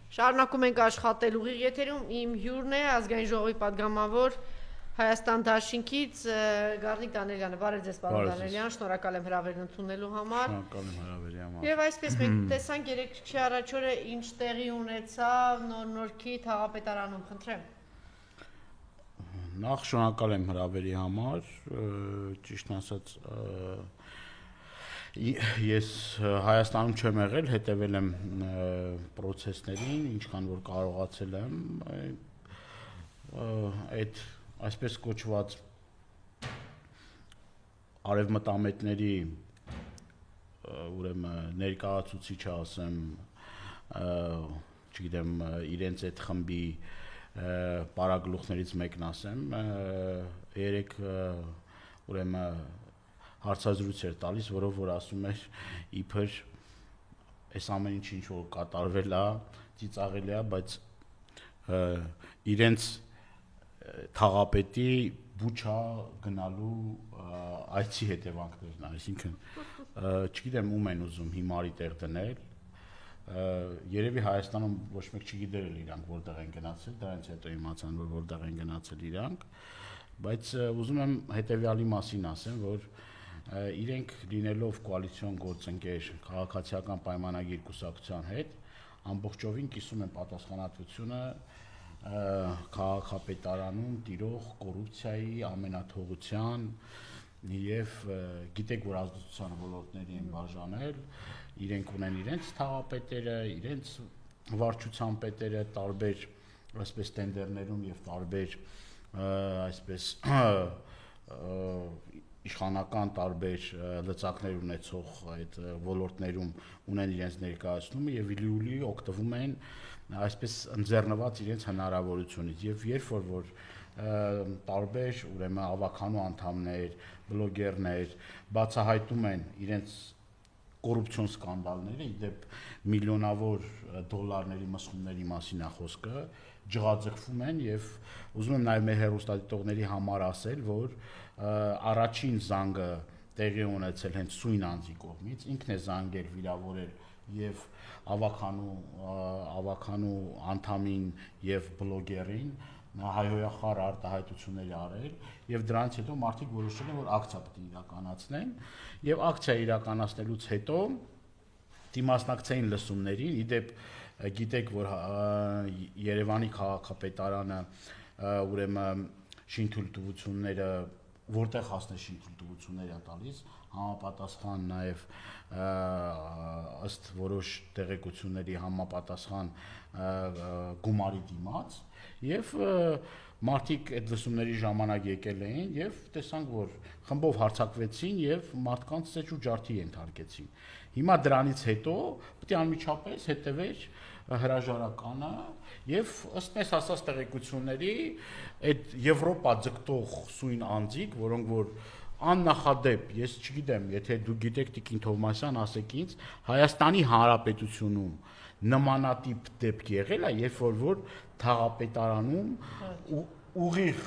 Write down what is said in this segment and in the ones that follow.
Շարունակում ենք աշխատել ուղիղ եթերում, իմ հյուրն է ազգային ժողովի պատգամավոր Հայաստան դաշինքից Գառնիկ Դանելյանը, բարև ձեզ պարոն Դանելյան, շնորհակալ եմ հրավերն ընդունելու համար։ Շնորհակալ եմ հրավերի համար։ Եվ այսպես մենք տեսանք 3 քիչ առաջ օրը ինչ տեղի ունեցավ նոր-նորքի թաղապետարանում, խնդրեմ։ Նախ շնորհակալ եմ հրավերի համար, ճիշտն ասած ես Հայաստանում չեմ եղել, հետևել եմ process-ներին, ինչքան որ կարողացել եմ, այդ այսպես կոչված արևմտամետների ուրեմն ներկայացուցիչը ասեմ, չգիտեմ, իրենց այդ խմբի պարագլուխներից մեկն ասեմ, երեք ուրեմն հարցազրույց էր տալիս, որով որ ասում էր իբր այս ամեն ինչ որ կատարվել է, ծիծաղելի է, բայց իրենց թաղապետի Բուչա գնալու այցի հետևանքներն են, այսինքն չգիտեմ ում են ուզում հիմարի տեղ դնել, երևի Հայաստանում ոչ մեկ չգիտեր իրանք որտեղ են գնացել, դրանից հետո իմացան որ որտեղ են գնացել իրանք, բայց ուզում եմ հետևյալի մասին ասեմ, որ իրենք լինելով կոալիցիոն գործընկեր քաղաքացիական պայմանագիր կուսակցության հետ ամբողջովին կիսում են պատասխանատվությունը քաղաքապետարանում տիրող կոռուպցիայի, ամենաթողության եւ գիտեք որ ազդեցության ոլորտների են բաժանել, իրենք ունեն իրենց թաղապետերը, իրենց վարչության պետերը տարբեր այսպես տենդերներում եւ տարբեր այսպես իշխանական տարբեր լծակներ ունեցող այդ ոլորտներում ունեն իրենց ներկայացումը եւ իլիուլի օգտվում են այսպես ընձեռնված իրենց հնարավորությունից եւ երբ որ տարբեր ուրեմն ավականու անդամներ, բլոգերներ բացահայտում են իրենց կոռուպցիոն սկանդալները, իդեպ միլիոնավոր դոլարների մսխումների մասին է խոսքը, ջղաձգվում են եւ ուզում եմ նաեւ մեր հեռուստադիտողների համար ասել, որ առաջին զանգը տեղի ունեցել հենց սույն անձի կողմից, ինքն է զանգել վիրավորել եւ ավականու անդամին եւ բլոգերին հայհոյախառ արտահայտություններ արել եւ դրանից հետո մարդիկ որոշել են որ ակցիա պետք է իրականացնեն եւ ակցիա իրականացնելուց հետո դիմասնակցային լսումներին իդեպ գիտեք որ Երևանի քաղաքապետարանը ուրեմն շինթույլտվությունները որտեղ հասնի շինթույլտվություններ է տալիս համապատասխան նաև ըստ որոշ տեղեկությունների համապատասխան գումարի դիմաց եւ մարդիկ այդ լսումների ժամանակ եկել էին եւ տեսանք որ խմբով հարձակվեցին եւ մարդկանց ծեչ ու ջարդի ենթարկեցին հիմա դրանից հետո պետք է անմիջապես հետևեր հրաժարականը եւ ըստ մեզ հասած տեղեկությունների այդ Եվրոպա ձգտող սույն անձիկ, որոնք որ աննախադեպ, ես չգիտեմ, եթե դու գիտեք Տիկին Թովմասյան, ասեք ինձ, Հայաստանի Հանրապետությունում նմանատիպ դեպք եղել է, երբ որ թաղապետարանում ուղիղ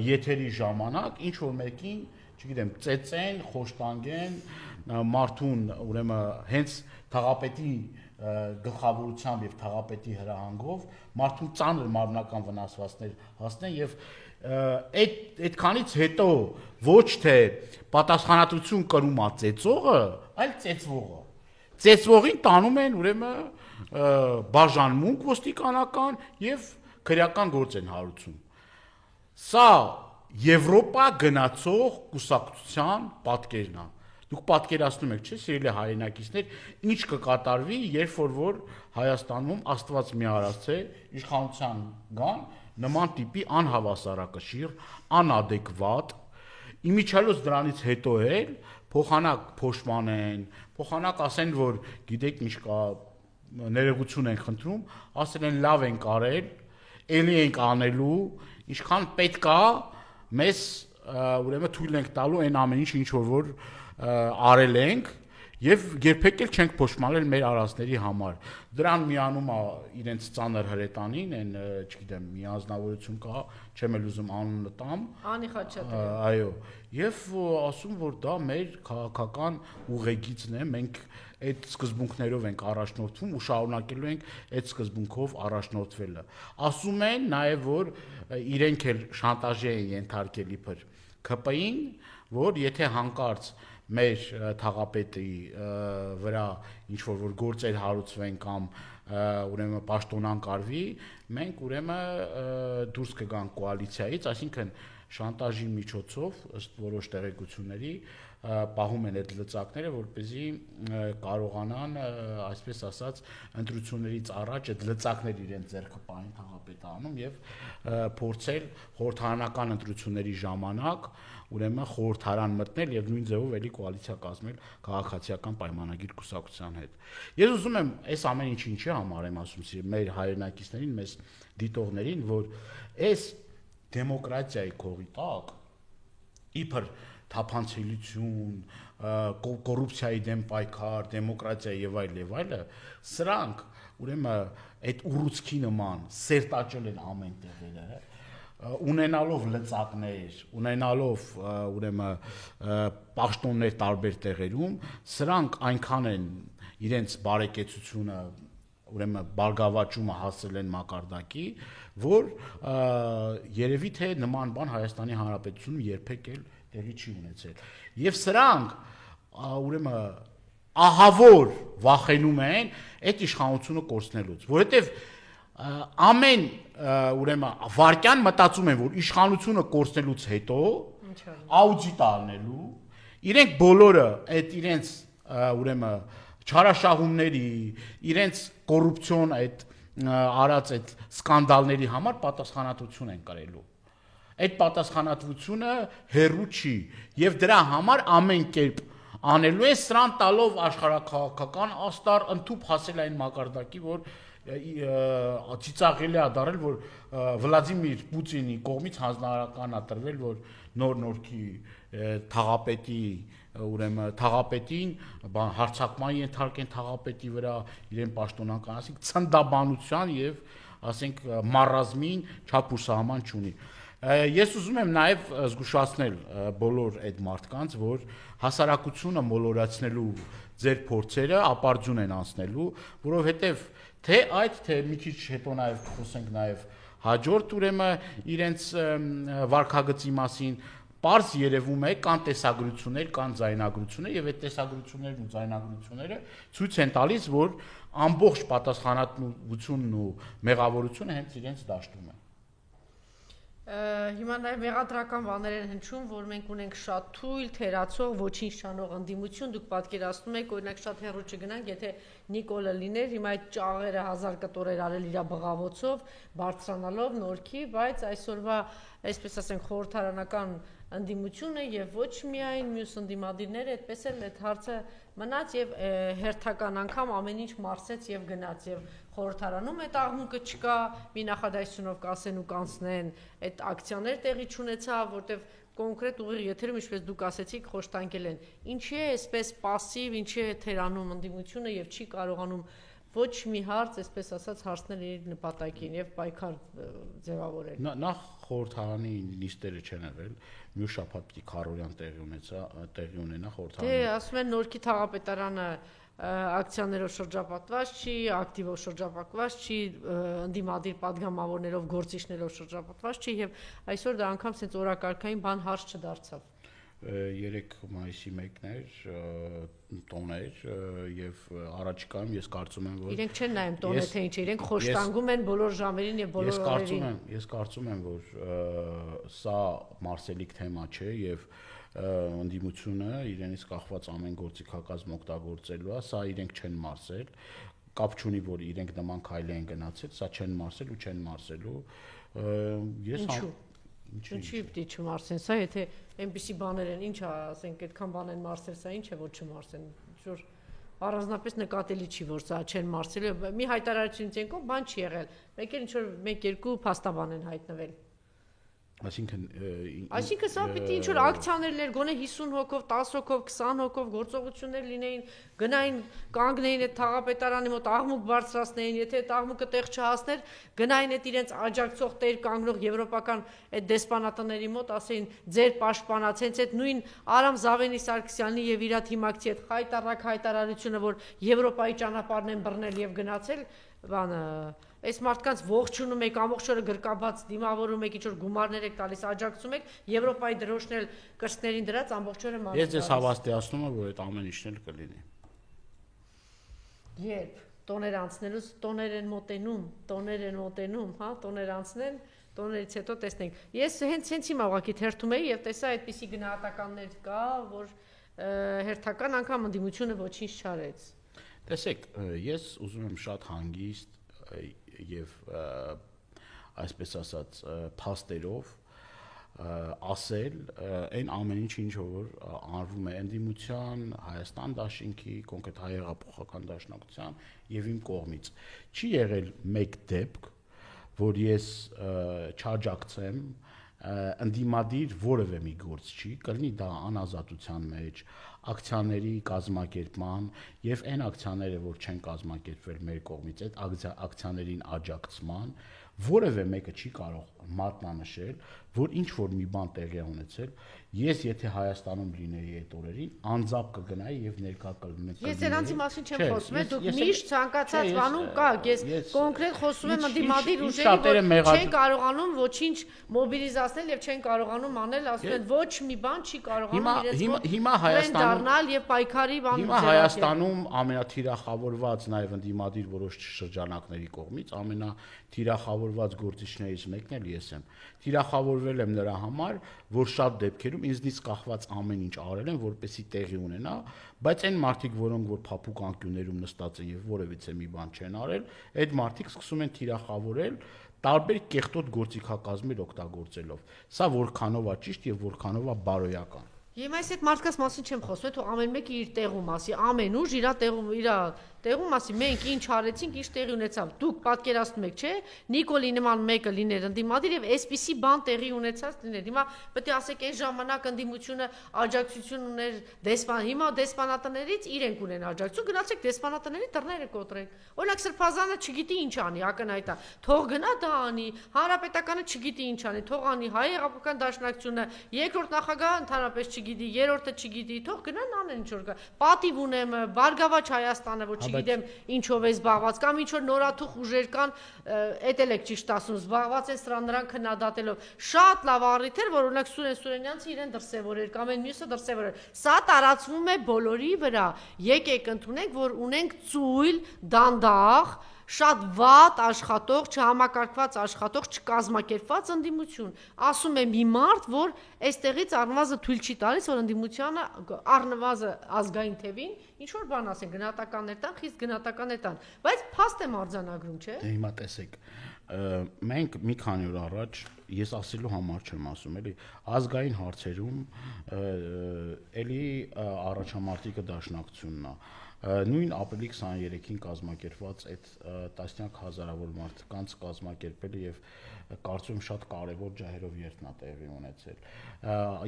եթերի ժամանակ ինչ որ մեկին, չգիտեմ, ծեծեն, խոշտանգեն, մարդուն, ուրեմն հենց թաղապետի գլխավորությամբ եւ թաղապետի հրահանգով մարդուն ծանր մարմնական վնասվածքներ հասնեն եւ այդքանից հետո ոչ թե պատասխանատվություն կրում է ծեծողը, այլ ծեծվողին տանում են ուրեմն բաժանմունք ոստիկանական եւ քրեական գործ են հարուցում սա Եվրոպա գնացող կուսակցության պատկերն է Դուք պատկերացնում եք, չէ՞, սիրելի հայրենակիցներ, ինչ կկատարվի, երբ որ Հայաստանում Աստված մի արածե իշխանության գան նման տիպի անհավասարակշիռ, անադեկվատ, իմիջիալոց դրանից հետո էլ փոխանակ փոշմանեն, փոխանակ ասեն, որ գիտեք ինչ կա, ներողություն են խնդրում, ասել են լավ ենք արել, էլի ենք անելու, ինչքան պետք է մեզ ուրեմն թույլ ենք տալու այն ամեն ինչ որ արել ենք Եվ երբեք էլ չենք փոշմանել մեր արածների համար։ Դրան միանում է իրենց ծանր հրետանին, այն, չգիտեմ, մի անձնավորություն կա, չեմ էլ ուզում անունը տամ։ Անի Խաչատրյան։ Այո, եւ ասում որ դա մեր քաղաքական ուղեգիծն է, մենք այդ սկզբունքներով ենք առաջնորդվում ու շարունակելու ենք այդ սկզբունքով առաջնորդվելը։ Ասում են նաեւ որ իրենք էլ շանտաժի են ենթարկել իբր ԿՊ-ին, որ եթե հանկարծ մեր թաղապետի վրա ինչ որ գործեր հարուցվեն կամ ուրեմն պաշտոնան կարվի, մենք ուրեմն դուրս կգանք կոալիցիայից, այսինքն շանտաժի միջոցով ըստ որոշ տեղեկությունների պահում են այդ լծակները, որպեսզի կարողանան, այսպես ասած, ընտրություններից առաջ այդ լծակները իրենց ձեռքը պահեն թաղապետարանում եւ փորձել խորհրդարանական ընտրությունների ժամանակ ուրեմն խորհրդարան մտնել եւ նույն ձևով էլի կոալիցիա կազմել քաղաքացիական պայմանագիր կուսակցության հետ։ Ես ուզում եմ այս ամեն ինչը ինչի համար եմ ասում մեր հայրենակիցներին, մեզ դիտողներին, որ այս դեմոկրատիայի կողի տակ իբր թափանցելություն, կոռուպցիայի դեմ պայքար, դեմոկրատիա եւ այլը, սրանք ուրեմն այդ ուռուցքի նման սերտաճել են ամեն տեղերը, ունենալով լծակներ, ունենալով ուրեմն պաշտոններ տարբեր տեղերում, սրանք այնքան են իրենց բարեկեցությունը ուրեմն բարգավաճումը հասել են մակարդակի, որ երևի թե նման բան Հայաստանի Հանրապետությունում երբեք էլ տեղի չի ունեցել։ Եվ սրանք ուրեմն ահավոր վախենում են այդ իշխանությունը կորցնելուց, որովհետև ամեն ուրեմն վարկյան մտածում են, որ իշխանությունը կորցնելուց հետո աուդիտ անելու, իրենք բոլորը այդ իրենց ուրեմն չարաշահումների, իրենց կոռուպցիոն այդ արած այդ սկանդալների համար պատասխանատվություն են կրելու։ Այդ պատասխանատվությունը հեռու չի եւ դրա համար ամեն կերպ անելու է սրան տալով աշխարհակաղակական աստար ընդཐུպ հասել այն մակարդակի, որ ծիծաղելի է դարել, որ Վլադիմիր Պուտինի կողմից հանձնարարական է տրվել, որ նոր-նորքի թաղապետի ուրեմն թաղապետին հարցակման ենթարկեն թաղապետի վրա իրեն պաշտոնական, ասենք ցնդաբանության եւ ասենք մարազմին չափ ու սահման չունի։ Ես ուզում եմ նաև զգուշացնել բոլոր այդ մարդկանց, որ հասարակությունը մոլորացնելու ձեր փորձերը ապարդյուն են անցնելու, որովհետև թե այդ, թե մի քիչ հետո նաև խոսենք նաև հաջորդ ուրեմն իրենց վարքագծի մասին, պարզ երևում է կան տեսագրություններ, կան ձայնագրություններ եւ այդ տեսագրություններն ու ձայնագրությունները ցույց են տալիս, որ ամբողջ պատասխանատվությունն ու մեղավորությունը հենց իրենց դաշտում է։ Հիմա նաև մեղադրական բաներ են հնչում, որ մենք ունենք շատ թույլ, թերացող, ոչինչ չանող ընդդիմություն, դուք պատկերացնում եք, օրինակ շատ հեռու չգնանք, եթե Նիկոլը լիներ, հիմա այդ ճաղերը 1000 կտորեր արել իր բղավոցով, բարձրանալով նորքի, բայց այսօրվա, այսպես ասենք, խորհրդարանական ընդդիմությունը եւ ոչ միայն մյուս ընդդիմադիրները, այդպես էլ այդ հարցը մնաց եւ հերթական անգամ ամեն ինչ մարսեց եւ գնաց եւ խորհրդարանում այդ աղմուկը չկա, մի նախադասությունով կասեն ու կանցնեն, այդ ակցիաներ տեղի չունեցավ, որտեվ կոնկրետ ուղիղ եթերում, ինչպես դուք ասեցիք, խոշտանգել են։ Ինչի է այսպես пассив, ինչի է թերանում ընդդիմությունը եւ չի կարողանում ոչ մի հարց, այսպես ասած, հարցնել իր նպատակին եւ պայքար ձևավորել։ Նախ խորհրդարանի նիստերը չեն եղել, մյուս շաբաթ պիտի քարորյան տեղի ունենա խորհրդարանը։ Դե ասում են Նորքի թաղապետարանը ակցիաներով շրջապատված չի, ակտիվով շրջապատված չի, ընդդիմադիր падգամավորներով, գործիչներով շրջապատված չի եւ այսօր դա անգամ sense օրակարգային բան հարց չդարձավ։ 3 մայիսի 1-ն էր տոներ եւ առաջիկայում ես կարծում եմ որ իրենք չեն նայում տոնը թե ինչ է, իրենք խոշտանգում են բոլոր ժամերին եւ բոլոր օրերին։ Ես կարծում եմ որ սա մարսելիք թեմա չէ եւ ընդդիմությունը իրենից կախված ամեն գործիքակազմ օգտագործելու է, սա իրենք չեն մարսել, կապ չունի որ իրենք նման քայլի են գնացել, սա չեն մարսել ու չեն մարսելու։ Ես Ինչի՞ պիտի չմարսեն, սա եթե այնպիսի բաներ են, ինչ ասենք, այդքան բան են մարսել, սա ինչ է որ չմարսեն, որ առանձնապես նկատելի չի որ սա չեն մարսել, մի հայտարարությունից եկող բան չի եղել, մեկ էլ ինչ որ 1-2 փաստաբան են հայտնվել։ Այսինքն սա պիտի ինչ որ ակցիաներ գոնե 50 հոգով, 10 հոգով, 20 հոգով գործողություններ լինեին, գնային կանգնեին այդ թաղապետարանի մոտ աղմուկ բարձրացնեին, եթե այդ աղմուկը տեղ չհասներ, գնային այդ իրենց աջակցող տեր կանգնող եվրոպական այդ դեսպանատների մոտ, ասեին ձեր պաշտպանած, հենց այդ նույն Արամ Զավենի Սարգսյանի եւ իր թիմակցի այդ հայտարարությունը, որ Եվրոպայի ճանապարհն են բռնել եւ գնացել, բանը այս մարդկանց ողջունում եք, ամբողջ օրը գրկաբաց դիմավորում եք, ինչ որ գումարներ եք տալիս, աջակցում եք, Եվրոպայի դրոշն էլ կրծքներին դրած ամբողջ օրը մարդ։ Ես ձեզ հավաստիացնում եմ, որ այդ ամեն ինչն էլ կլինի։ Երբ տոներ անցնելուց տոներ են մոտենում, հա, տոներ անցնեն, տոներից հետո տեսնենք։ Ես հենց հիմա ուղղակի թերթում էի եւ տեսա այդպիսի գնահատականներ կա, որ հերթական անգամ ընդդիմությունը ոչինչ չարեց։ Տեսեք, ես ուզում եմ շատ հանգիստ եւ այսպես ասած փաստերով ասել այն ամեն ինչ որ անվում է ընդդիմության, Հայաստան դաշինքի, կոնկրետ հայ հեղափոխական դաշնակցության եւ իմ կողմից։ Չի եղել մեկ դեպք, որ ես չաջակցեմ ընդդիմադիր որևէ մի գործչի, կլինի դա անազատության մեջ, ակցիաների կազմակերպման եւ այն ակցիաները, որ չեն կազմակերպվել մեր կողմից, այդ ակցիաներին աջակցման, որևէ մեկը չի կարող մատնանշել, որ ինչ որ մի բան տեղի է ունեցել, ես եթե Հայաստանում լինեի այդ օրերին, անձամբ կգնայի եւ ներկա կլինեի։ Ես դրանցի մասին չեմ խոսում, դուք միշտ ցանկացած բանում կա, ես կոնկրետ խոսում եմ ընդդիմադիր ուժերի, որ չեն կարողանում ոչինչ մոբիլիզացնել եւ չեն կարողանում անել, ասում են ոչ մի բան չի կարողանում հիմա Հայաստանում դառնալ եւ պայքարի բան։ Հիմա Հայաստանում ամենաթիրախավորված նաեւ ընդդիմադիր որոշ շրջանակների կողմից ամենաթիրախավորված գործիչներից մեկն էլ ես եմ։ Թիրախավորվել եմ նրա համար, որ շատ դեպքերում ինձնից կախված ամեն ինչ արել են, որպեսզի տեղի ունենա, բայց այն մարդիկ, որոնք որ փափուկ անկյուններում նստած են եւ որևիցե մի բան չեն արել, այդ մարդիկ սկսում են թիրախավորել տարբեր կեղտոտ գործիքակազմեր օգտագործելով։ Սա որքանով է ճիշտ եւ որքանով է բարոյական։ Եմ այս այդ մարդկանց մասին չեմ խոսում, թող ամեն մեկը իր տեղում ասի, ամեն ուժ իր տեղում ասի, մենք ինչ արեցինք, ինչ տեղի ունեցավ։ Դուք պատկերացնում եք, չէ՞, Նիկոլի նման մեկը լիներ ընդդիմադիր եւ այսպիսի բան տեղի ունեցած լիներ։ Հիմա պետք է ասեք, այս ժամանակ ընդդիմությունը աջակցություն ուներ հիմա դեսպանատներից իրենք ունեն աջակցություն, գնացեք դեսպանատների դռները կոտրեք։ Օրինակ Սրբազանը չգիտի ինչ անի, ակնհայտ է։ Թող գնա դա անի, Հանրապետականը չգիտի ինչ անի, թող անի Հայ հեղափոխական դաշնակցությունը, երկրորդ նախագահը ընդհանրապես չգիտի, երրորդը չգիտի, թող գնան անեն ինչ որ կա։ Պատիվ ունեմ Բարգավաճ Հայաստանը, որ չգիտեմ ինչով է զբաղված, կամ ինչ որ նորաթուխ ուժեր կան, էդ էլ եք ճիշտ ասում, զբաղված են նրանք քննադատելով։ Շատ լավ առիթ էր, որ օրինակ Սուրեն Սուրենյանցը իրեն դրսևորեր, կամ այն մյուսը դրսևորեր։ Սա տարածվում է բոլորի վրա։ Եկեք ընդունենք, որ ունենք ծույլ, դանդաղ, շատ վատ աշխատող, չհամակարգված աշխատող, չկազմակերպված ընդդիմություն։ Ասում է մի մարդ, որ այստեղից առնվազն թույլ չի տալիս, որ ընդդիմությանը առնվազն ազգային թևին ինչ որ բան ասեն, գնահատականներ տան, խիստ գնահատականներ տան, բայց փաստ է արձանագրում, չէ՞։ Դե հիմա տեսեք, մենք մի քանի օր առաջ ես ասելու համար չեմ ասում, էլի ազգային հարցերում էլի առաջամարտիկը դաշնակցությունն է։ Նույն ապրիլի 23-ին կազմակերպված այդ տասնյակ հազարավոր մարդկանց կազմակերպելը եւ կարծում եմ շատ կարեւոր ջահերով երթնա տեղի ունեցել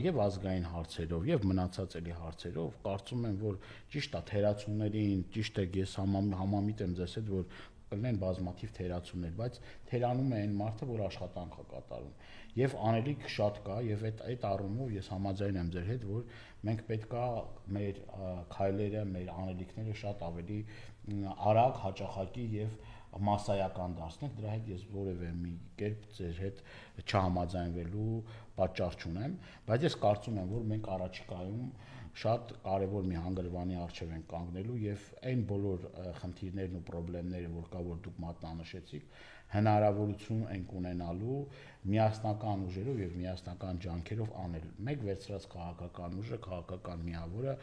եւ ազգային հարցերով եւ մնացած էլի հարցերով կարծում եմ որ ճիշտ է թերացումներին ճիշտ է ես համամիտ եմ ձեզ հետ որ կլինեն բազմաթիվ թերացումներ, բայց թերանում է այն մարդը, որ աշխատանք է կատարում։ Եվ անելիք շատ կա, եւ այդ առումով ես համաձայն եմ ձեր հետ, որ մենք պետքա մեր քայլերը, մեր անելիքները շատ ավելի արագ, հաճախակի եւ մասսայական դարձնենք, դրա հետ ես որևէ մի կերպ ձեր հետ չհամաձայնվելու պատճառ չունեմ, բայց ես կարծում եմ, որ մենք առաջիկայում շատ կարևոր մի հանգրվանի առջև են կանգնելու եւ այն բոլոր խնդիրներն ու խնդիրները, որ կա, որ դուք մատնանշեցիք, հնարավորություն ենք ունենալու միասնական ուժերով եւ միասնական ջանքերով անել։ Մեկ վերցրած քաղաքական ուժը, քաղաքական միավորը,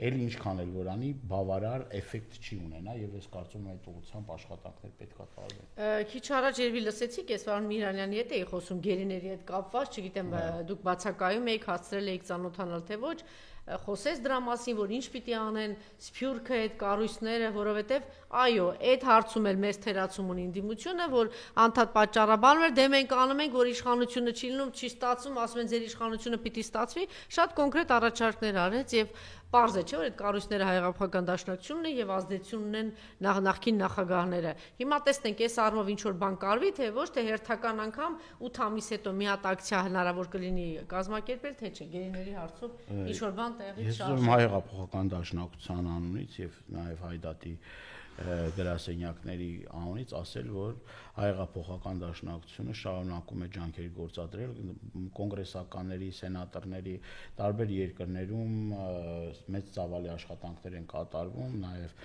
ելի ինչքան էլ որ անի, բավարար էֆեկտ չի ունենա եւ ես կարծում եմ այդ ուղղությամբ աշխատանքներ պետք է տարվեն։ Քիչ առաջ երևի լսեցիք, ես Վարդան Միրանյանի հետ էի խոսում գերիների հետ կապված, չգիտեմ դուք բացակայում եք, հասցրել եք ծանոթանալ թե ոչ։ խոսեց դրա մասին, որ ինչ պիտի անեն Սփյուռքը, այդ կառույցները, որովհետև այո, այդ հարցում էլ մեծ թերացում ունի ընդդիմությունը, որ անդադ պատճառաբանում էր, դե մենք անում ենք, որ իշխանությունը չի լինում, չի ստացվում, ասում են ձեր իշխանությունը պիտի ստացվի, շատ կոնկրետ առաջարկներ արեց եւ պարզ է, չէ՞ որ այդ կառույցները հայեղափոխական դաշնակցությունն է եւ ազդեցություն ունեն նախկին նախագահները։ Հիմա տեսնենք, այս առումով ինչ որ բան կարվի, թե ոչ, թե հերթական անգամ 8 ամիս հետո մի հատ ակցիա հնարավոր կլինի կազմակերպել, թե չէ, գերիների հարցով ինչ որ բան տեղից շարժ։ Ես հայեղափոխական դաշնակցության անունից եւ նաեւ Հայդատի գրասենյակների անունից ասել, որ հայեղափոխական դաշնակցությունը շարունակում է ջանքեր գործադրել կոնգրեսականների, սենատորների տարբեր երկրներում մեծ ծավալի աշխատանքներ են կատարվում, նաև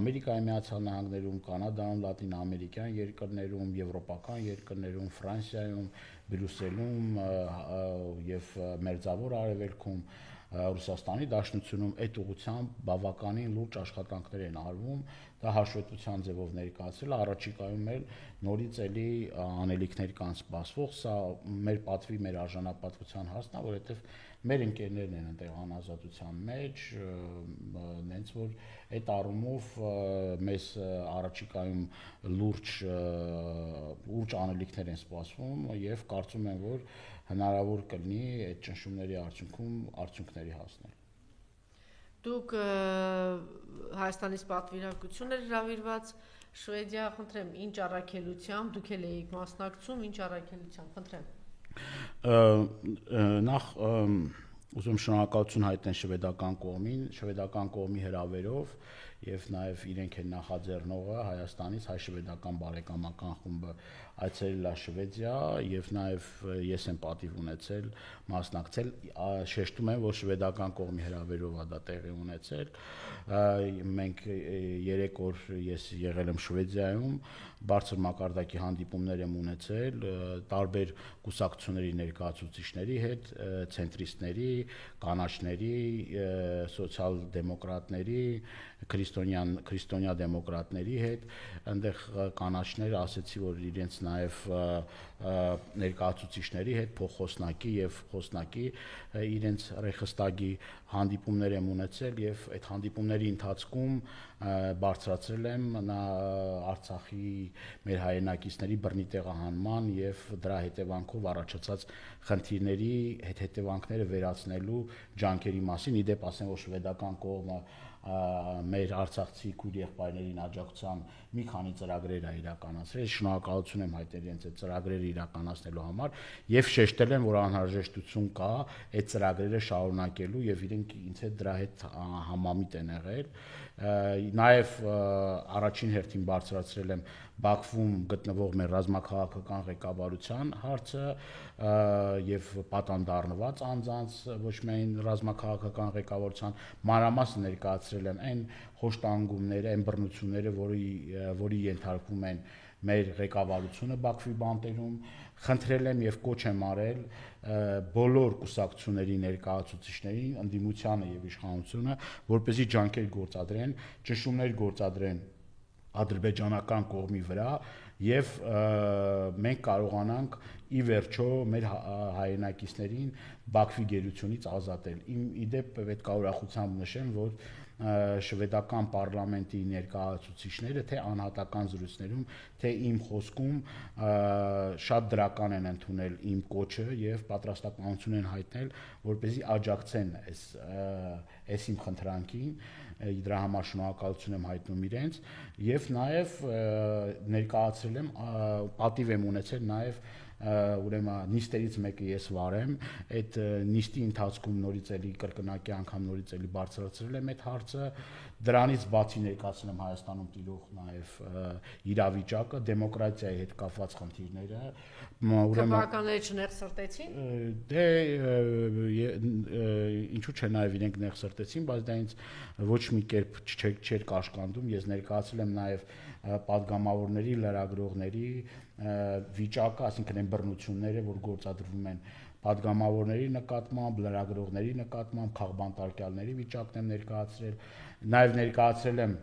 Ամերիկայի Միացյալ Նահանգներում, Կանադայում, Լատին ամերիկյան երկրներում, եվրոպական երկրներում, Ֆրանսիայում, Բրյուսելում եւ Մերձավոր Արևելքում, Ռուսաստանի Դաշնությունում այդ ուղղությամբ բավականին լուրջ աշխատանքներ են արվում, դա հաշվետվության ձևով ներկայացրել, առաջիկայում էլ նորից էլի անելիքներ կան սպասվող, սա մեր պատվի, մեր արժանապատվության հասն է, որովհետև մեր ընկերներն են այնտեղ անազատության մեջ, նենց որ այդ առումով մեզ առաջիկայում լուրջ անելիքներ են սպասվում եւ կարծում եմ, որ հնարավոր կլինի այդ ճնշումների արդյունքում արդյունքների հասնել։ Դուք Հայաստանից պատվիրակություն եք հրավիրված Շվեդիա, խնդրեմ, ինչ առաքելությամբ դուք էլ եք մասնակցում, ինչ առաքելությամբ, խնդրեմ։ Նախ ուզում շնորհակալություն հայտնել շվեդական կողմի հրավերով եւ նաեւ իրենք են նախաձեռնողը Հայաստանից հայ-շվեդական բարեկամական խումբը այցելել է Շվեդիա եւ նաեւ ես եմ պատիվ ունեցել մասնակցել, շեշտում եմ, որ շվեդական կողմի հրավերով է դա տեղի ունեցել, մենք 3 օր ես եղել եմ Շվեդիայում, բարձր մակարդակի հանդիպումներ եմ ունեցել տարբեր կուսակցությունների ներկայացուցիչների հետ, ցենտրիստների, կանաչների, սոցիալ-դեմոկրատների, քրիստոնյա դեմոկրատների հետ, այնտեղ կանաչները ասեցի, որ իրենց նաև ներկայացուցիչների հետ փոխխոսնակի եւ խոսնակի իրենց ռեխստագի հանդիպումներ եմ ունեցել եւ այդ հանդիպումների ընթացքում բարձրացրել եմ Արցախի մեր հայրենակիցների բռնի տեղահանման եւ դրա հետևանքով առաջացած խնդիրների հետևանքները վերացնելու ջանքերի մասին, իդեպ ասեմ, որ շվեդական կողմը մեր արցախցի քույր եղբայրներին աջակցության մի քանի ծրագրեր է իրականացրել, շնորհակալություն եմ հայտնել իրենց այդ ծրագրերը իրականացնելու համար եւ շեշտել եմ, որ անհրաժեշտություն կա այդ ծրագրերը շարունակելու եւ իրենք ինձ հետ դրա հետ համամիտ են եղել, նաեւ առաջին հերթին բարձրացրել եմ Բաքվում գտնվող մեր ռազմաքաղաքական ղեկավարության հարցը եւ պատանդառնված անձանց ոչ միայն ռազմաքաղաքական ղեկավարության մանրամասն ներկայացրել եմ այն խոշտանգումները, այն բռնությունները, որի ենթարկվում են մեր ղեկավարությունը Բաքվի բանտերում, խնդրել եմ եւ կոչ եմ արել բոլոր կուսակցությունների ներկայացուցիչներին, ընդդիմությանը եւ իշխանությունը, որպեսզի ջանքեր գործադրեն, ճնշումներ գործադրեն ադրբեջանական կողմի վրա եւ մենք կարողանանք ի վերջո մեր հայրենակիցներին Բաքվի գերությունից ազատել։ Իդեպ պետք է ուրախությամբ նշեմ, որ շվեդական պարլամենտի ներկայացուցիչները թե անհատական զրույցներում, թե իմ խոսքում շատ դրական են ընդունել իմ կոչը եւ պատրաստակամություն են հայտնել, որպեսզի աջակցեն այս իմ խնդրանքին, դրա համար շնորհակալություն եմ հայտնում իրենց եւ նաեւ ներկայացրել եմ պատիվ եմ ունեցել նաեւ ուրեմն նիստերից մեկը ես վարեմ, այդ նիստի ընթացքում նորից էլի կրկնակի անգամ նորից էլի բարձրացրել եմ այդ հարցը, դրանից բացի ներկայացնում եմ Հայաստանում տիրող նաեւ իրավիճակը, դեմոկրատիայի հետ կապված խնդիրները, ուրեմն քաղաքականները չնեղսրտեցին։ Դե ինչու՞ չէ նաեւ իրենք նեղսրտեցին, բայց դա ինձ ոչ մի կերպ չէր կաշկանդում, ես ներկայացրել եմ նաեւ պատգամավորների, լրագրողների վիճակը, այսինքն այն բռնությունները, որ գործադրվում են պատգամավորների նկատմամբ, լրագրողների նկատմամբ, քաղբանտարկյալների վիճակն եմ ներկայացրել, նաև ներկայացրել եմ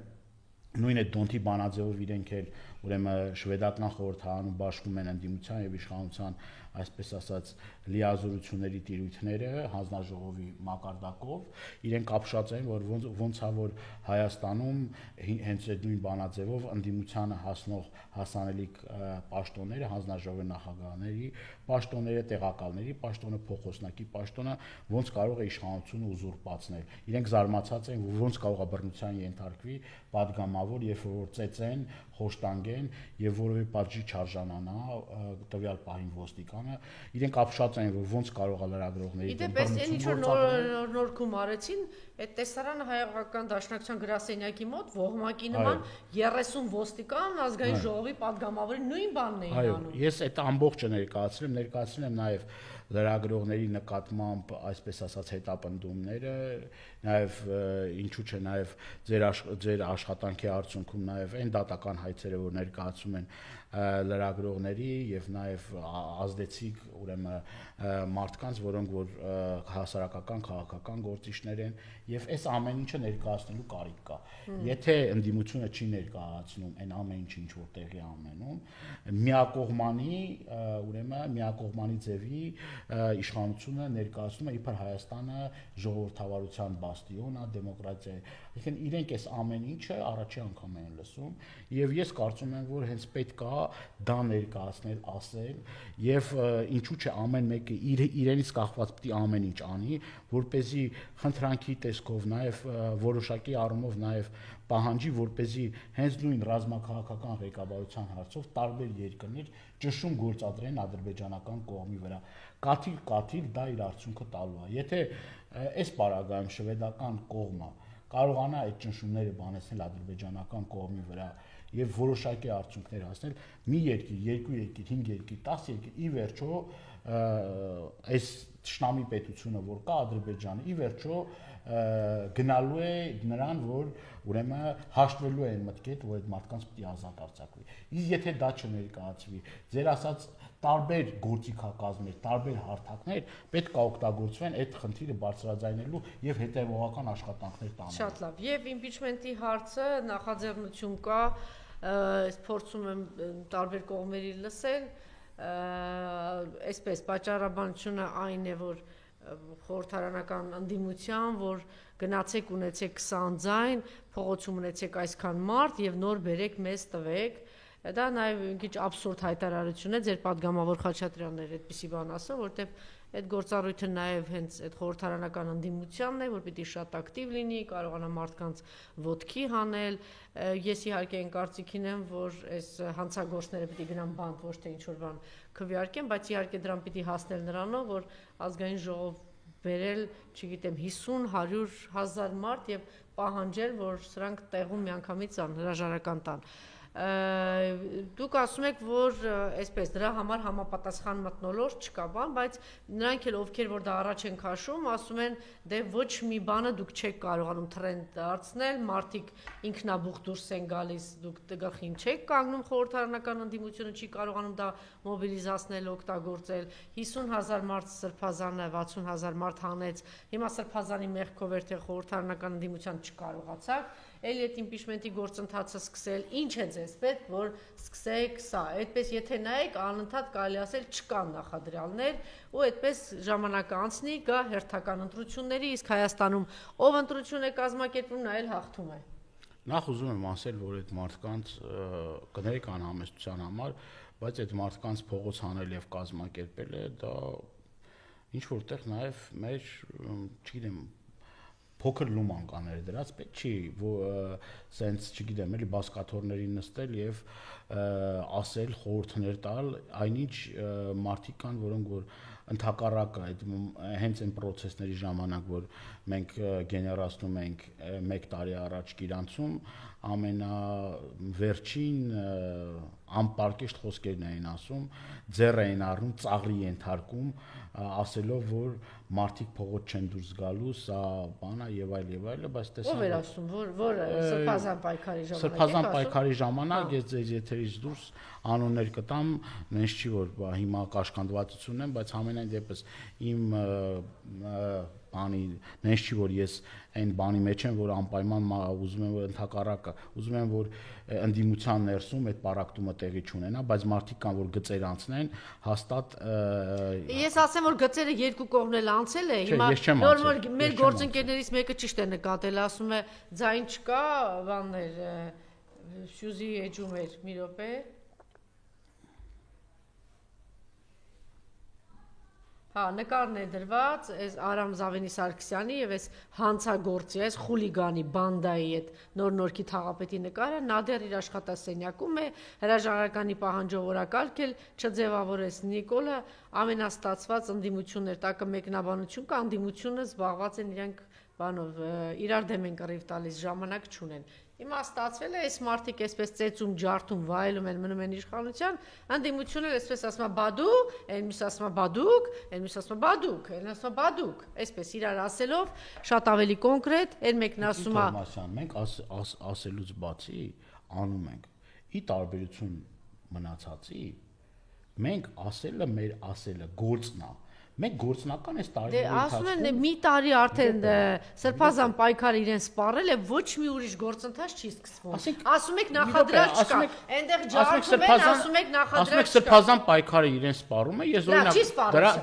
նույն այդ Դոնթի բանաձևով իրենք էլ ուրեմն շվեդական խորհրդարանում բաշխում են ընդդիմության եւ իշխանության այսպես ասած լիազորությունների տիրույթները հանձնաժողովի մակարդակով իրենք ապշած են որ ոնց է որ Հայաստանում հենց այդ նույն բանաձևով ընդդիմությանը հասնող հասանելիք պաշտոնները հանձնաժողովի նախագահների պաշտոնները տեղակալների պաշտոնը փոխոսնակի պաշտոնը ոնց կարող է իշխանությունը ուզուրպացնել իրենք զարմացած են ոնց կարող է բռնության ենթարկվի падգամավոր երբ որ ծեծեն խոշտանգեն եւ որևէ պատժի չարժանանա տվյալ պահին ոստիկանը իրենք ապշած են որ ոնց կարող է լրագրողների դեմ բռնություն ինչ որ նոր գում արեցին այդ տեսարանը հայկական դաշնակցության գրասենյակի մոտ ողմակի նման 30 ոստիկան ազգային ժողովի падգամավորի նույն բանն էին անում ես այդ ամբողջը ներկայացրել եմ նաեւ լրագրողների նկատմամբ այսպես ասած հետապնդումները նաեւ ինչու՞ չէ նաեւ ձեր աշխատանքի արդյունքում նաեւ այն դատական հայցերը որ ներկայացում են լրագրողների եւ նաեւ ազդեցիկ ուրեմն մարդկանց որոնք որ հասարակական քաղաքական գործիչներ են եւ այս ամեն ինչը ներկայացնելու կարիք կա եթե ընդդիմությունը չի ներկայացնում այն ամեն ինչը ինչ որ տեղի ամենում միակողմանի ուրեմն միակողմանի ձևի իշխանությունը ներկայացնում է իբր Հայաստանը ժողովրդավարության բաստիոն է դեմոկրատիա այսինքն իրենք այս ամեն ինչը առաջի անգամ են լսում եւ ես կարծում եմ որ հենց պետք է դա ներկայացնել ասել եւ ինչու՞ չէ ամեն մեկը իրենից կախված պիտի ամեն ինչ անի որպեսզի խնդրանքի տեսքով նաեւ որոշակի առումով նաեւ պահանջի որպեսզի հենց նույն ռազմաքաղաքական ղեկավարության հարցով տարբեր երկրներ ճշում գործադրեն ադրբեջանական կողմի վրա կաթիլ դա իր արդյունքը տալու է եթե այս պարագայում շվեդական կողմը կարողանա այդ ճնշումները բանեցնել ադրբեջանական կողմի վրա եւ որոշակի արդյունքներ հասնել մի երկիր, երկու երկիր, 5 երկիր, 10 երկիր ի վերջո այս ճշնամի պետությունը որ կա Ադրբեջանը ի վերջո գնալու է նրան որ ուրեմն հաշտվելու է այն մտքի հետ որ այդ մարդկանց պիտի ազատ արձակվի իսկ եթե դա չներկայացվի ձեր ասած տարբեր գործիքակազմեր, տարբեր հարթակներ պետք է օգտագործվեն այդ խնդիրը բարձրաձայնելու եւ հետեւողական աշխատանքներ տանելու։ Շատ լավ։ Եվ իմպիչմենտի հարցը նախաձեռնություն կա, ես փորձում եմ տարբեր կողմերի լսել, այսպես պատճառաբանությունը այն է, որ խորհրդարանական ընդդիմության, որ գնացեք ունեցեք 20 ձայն, փողոցում ունեցեք այսքան մարդ եւ նոր բերեք մեզ տվեք Դա նաև մի քիչ աբսուրդ հայտարարություն է ձեր падգամավոր Խաչատրյանն էր այդպիսի բան ասում, որտեղ այդ գործառույթը նաև հենց այդ խորհրդարանական ընդդիմությանն է, որ պիտի շատ ակտիվ լինի, կարողանա մարդկանց ոտքի հանել։ Ես իհարկե այն կարծիքին եմ, որ այս հանցագործները պիտի գնան բանտ, ոչ թե ինչ-որ բան քվեարկեն, բայց իհարկե դրան պիտի հասնել նրանով, որ ազգային ժողով բերել, չգիտեմ, 50-100 հազար մարդ եւ պահանջել, որ սրանք տեղում միանգամից հրաժարական տան։ Դուք ասում եք, որ այսպես դրա համար համապատասխան մթնոլորտ չկա բան, բայց նրանք էլ ովքեր որ դա առաջ են քաշում, ասում են, դե ոչ մի բանը դուք չեք կարողանում թրենդ դարձնել, մարդիկ ինքնաբուխ դուրս են գալիս, դուք գլխին չեք կանգնում, խորհրդարանական ընդդիմությունը չի կարողանում դա մոբիլիզացնել, օգտագործել, 50,000 մարդ սրբազանը, 60,000 մարդ հանեց, հիմա սրբազանի մեղքով էր թե խորհրդարանական ընդդիմության չկարողացաք Էլի այդ իմպիչմենտի գործընթացը սկսել, ինչ է ձեզ պետք, որ սկսեք սա, այդպես եթե նայեք, անընդհատ կարելի ասել չկան նախադրյալներ ու այդպես ժամանակը անցնի, գա հերթական ընտրությունների, իսկ Հայաստանում ով ընտրություն է կազմակերպում, նա էլ հաղթում է։ Նախ ուզում եմ ասել, որ այդ մարդկանց կներեք անհամեստության համար, բայց այդ մարդկանց փողոց հանել եւ կազմակերպելը դա ինչ որտեղ նաեւ մեր, չգիտեմ փոքր լուման կաներ դրած պետք չի սենց չգիտեմ էլի բասկաթորներին նստել եւ ասել խորհուրդներ տալ այնինչ մարդիկ կան որոնք որ ընդհակառակը այդ հենց այն process-ների ժամանակ որ մենք գեներացնում ենք 1 տարի առաջ Գիրանցում ամենավերջին անպարկեշտ խոսքերն էին ասում, ձեռ էին առնում, ծաղրի ենթարկում, ասելով, որ մարդիկ փողոց չեն դուրս գալու, սա բանա եւ այլ, բայց տեսա ով էր ասում, որ սրբազան պայքարի ժամանակ սրբազան պայքարի ժամանակ ես ձեր եթերից դուրս անուններ կտամ, նենց չի որ հիմա կաշկանդվածություն եմ, բայց ամենայն դեպս իմ բանի նենց չի որ ես այն բանի մեջ եմ, որ անպայման ուզում եմ որ ընդհակառակը, ուզում եմ որ ընդդիմության ներսում այդ պարակտումը տեղի չունենա, բայց մարդիկ կան որ գծեր անցնեն, հաստատ ես ասեմ որ գծերը երկու կողմն էլ անցել է, հիմա նոր մեր գործընկերներից մեկը ճիշտ է նկատել, ասում է ձայն չկա, բաններ Սյուզի էջում էր մի րոպե Հա, նկարն է դրված, այս Արամ Զավենի Սարգսյանի եւ այս հանցագործի, այս խուլիգանի բանդայի այդ նոր-նորքի թաղապետի նկարը, նա դեռ իր աշխատասենյակում է, հրաժարականի պահանջով օրակարգ էլ չձևավորեց Նիկոլը, ամենաստացված ընդդիմություններ, տակը մեկնաբանություն կա, ընդդիմությունը զբաղված են իրենք բանով, իրար դեմ են կռիվ տալիս, ժամանակ չունեն։ Հիմա ստացվել է, այս մարդիկ այսպես ծեծում, ջարդում, վայելում են, մնում են իշխանության, ընդդիմությունը այսպես ասում է բադու, այն մյուս ասում է բադուկ, այն մյուս ասում է բադուկ, այն ասում է բադուկ, այսպես իրար ասելով, շատ ավելի կոնկրետ, այն մեկն ասում է մենք ասելուց բացի անում ենք։ Ի տարբերություն մնացածի, մենք ասելը մեր ասելը գործն է։ Մենք գործնական այս տարի ասում են մի տարի արդեն սրբազան պայքարը իրեն սպառել է, ոչ մի ուրիշ գործընթաց չի սկսվում։ Ասում եք նախադրած չկա, այնտեղ ջարդում են, ասում եք նախադրած չկա։ Սրբազան պայքարը իրեն սպառում է, ես օրինակ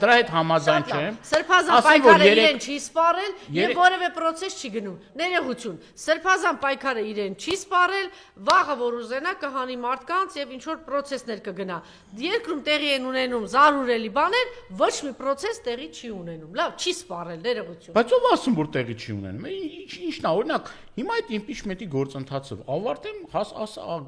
դրա հետ համաձայն չեմ։ Սրբազան պայքարը իրեն չի սպառել եւ որևէ process չի գնում։ Ներողություն, սրբազան պայքարը իրեն չի սպառել, վաղը որ ուզենա կհանի մարդկանց եւ ինչ որ process-ներ կգնա։ Երկրում տեղի են ունենում զարուրելի բաներ, ոչ մի process տեղի չի ունենում։ Լավ, չի սպառել, ներողություն։ Բայց ով ասում որ տեղի չի ունենում։ Ինչն է, օրինակ, հիմա այդ impeachment-ի գործընթացը ավարտեմ,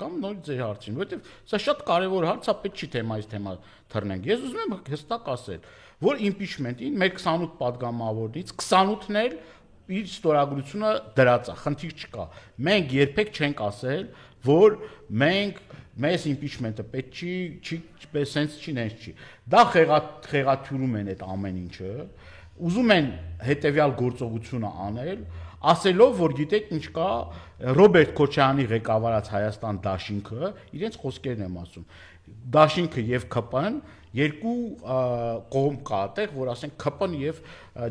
գամ նոր ձեր հարցին, որովհետև սա շատ կարևոր հարց է, պետք չի թեմայից թեմա թռնենք։ Ես ուզում եմ հստակ ասել, որ impeachment-ին մեր 28 падգամավորներից 28-ն էլ իր ստորագրությունը դրած է, խնդիր չկա։ Մենք երբեք չենք ասել, որ մենք մեզ impeachment-ը պետք չի, սենց չի, նենց չի։ Դա խեղաթյուրում են այդ ամեն ինչը, ուզում են հետևյալ գործողությունը անել, ասելով, որ գիտեք ինչ կա, Ռոբերտ Քոչարյանի ղեկավարած Հայաստան դաշինքը, իրենց խոսքերն եմ ասում, դաշինքը եւ ԿՊ-ն երկու կողմ կա այդտեղ, որ ասենք ԿՊ-ն եւ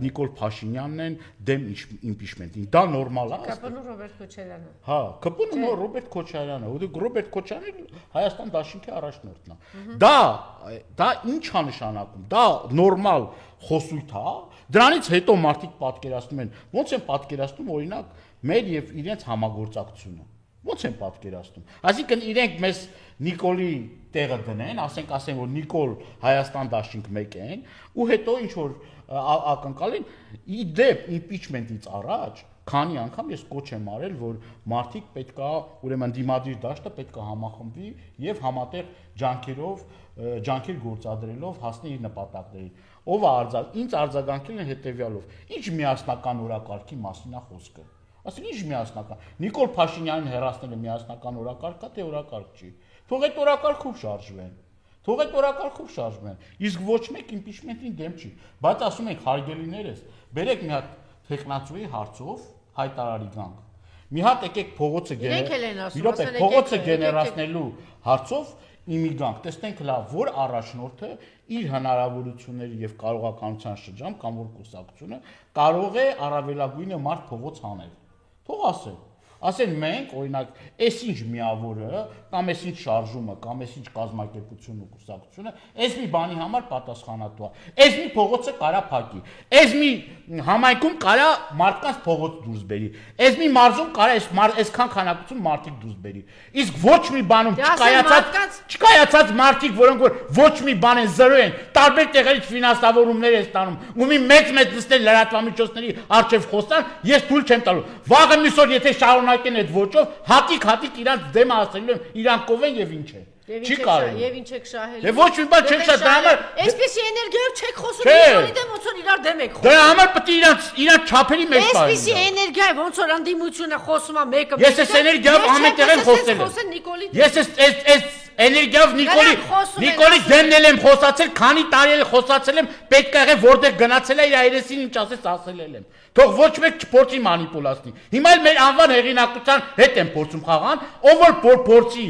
Նիկոլ Փաշինյանն են դեմ impeachment-ին։ Դա նորմալ է։ ԿՊ-ն ու Ռոբերտ Քոչարյանը։ Հա, ԿՊ-ն ու Ռոբերտ Քոչարյանը, Ռոբերտ Քոչարյանը Հայաստան դաշինքի առաջնորդն է։ Դա ինչ է նշանակում։ Դա նորմալ խոսույթ է։ Դրանից հետո մարդիկ պատկերացնում են, ոնց են պատկերացնում օրինակ մեր եւ իրենց համագործակցությունը։ Ոնց են պատկերացնում։ Այսինքն իրենք մեզ Նիկոլի տեղը դնեն, ասենք որ Նիկոլ Հայաստան դաշինք մեկ են, ու հետո ինչ որ ակնկալին ի դեպ impeachment-ից առաջ քանի անգամ ես կոչ եմ արել, որ մարդիկ պետքա, ուրեմն դիմադիր դաշտը պետքա համախմբվի եւ համատեղ ջանքեր գործադրելով հասնի իր նպատակներին։ Ով է ինձ արձագանքել են հետեւյալով. Ինչ միասնական օրակարգի մասին է խոսքը։ Ասենք ինչ միասնական։ Նիկոլ Փաշինյանին հերացնելը միասնական օրակարգ է, թե օրակարգ չի։ Թող այդ օրակարգով շարժվեն։ Իսկ ոչ մեկ impeachment-ին դեմ չի։ Բայց ասում ենք հարգելիներս, բերեք մի հատ տեխնացուի հարցով հայտարարի գանք։ Մի հատ եկեք փողոցը գեներացնելու հարցով իմի գանք, տեսնենք լավ, որ առաջնորդը իր հնարավորությունների եւ կարողականության շրջան կամ որ կուսակցությունը կարող է առավելագույնը մարդ փողոց անել։ Թող ասեն մենք օրինակ այսինչ միավորը կամ այսինչ շարժումը կամ այսինչ կազմակերպությունն ու կուսակցությունը այս մի բանի համար պատասխանատու է։ Այս մի փողոցը կարա փակի։ Այս մի համայնքում կարա մարդկանց փողոց դուրս բերի։ Այս մի մարզում կարա այսքան քանակություն մարդիկ դուրս բերի։ Իսկ ոչ մի բանում չկայացած մարդիկ, որոնք որ ոչ մի բան են զրո են, տարբեր տեղերից ֆինանսավորումներ են ստանում, ու մի մեծ նստել լրատվամիջոցների առջև խոսան, ես թույլ չեմ տալու։ Վաղը մյուս օր եթե շարունակեն այդ ոճով, հատիկ իրանց դեմը ասելու են, իրանք կովեն եւ ինչ է։ Չի կարող։ Եվ ինչ եք շահել։ Եվ ոչ մի բան չեք շահել, դրա համար այսպեսի էներգիայով չեք խոսում իրարի դեմ, ոնց որ իրար դեմ եք խոսում։ Դրա համար պետք է իրանց չափերի մեջ պահել։ Այսպեսի էներգիայով ոնց որ ընդդիմությունը խոսում է մեկը։ Ես այս էներգիայով ամեն տեղ եմ խոսել։ Նիկոլի։ Ես այս էներգիայով Նիկոլի դեմնել եմ խոսացել, քանի տարի էլ խոսացել եմ, պետք է եղե որտեղ գնացել է իր այրեսին ինչ ասես ասել եմ։ Թող ոչ մեկ չփորձի մանիպուլացնի։ Հիմա էլ մեր անվան հեղինակության հետ են փորձում խաղան, ով որ փորձի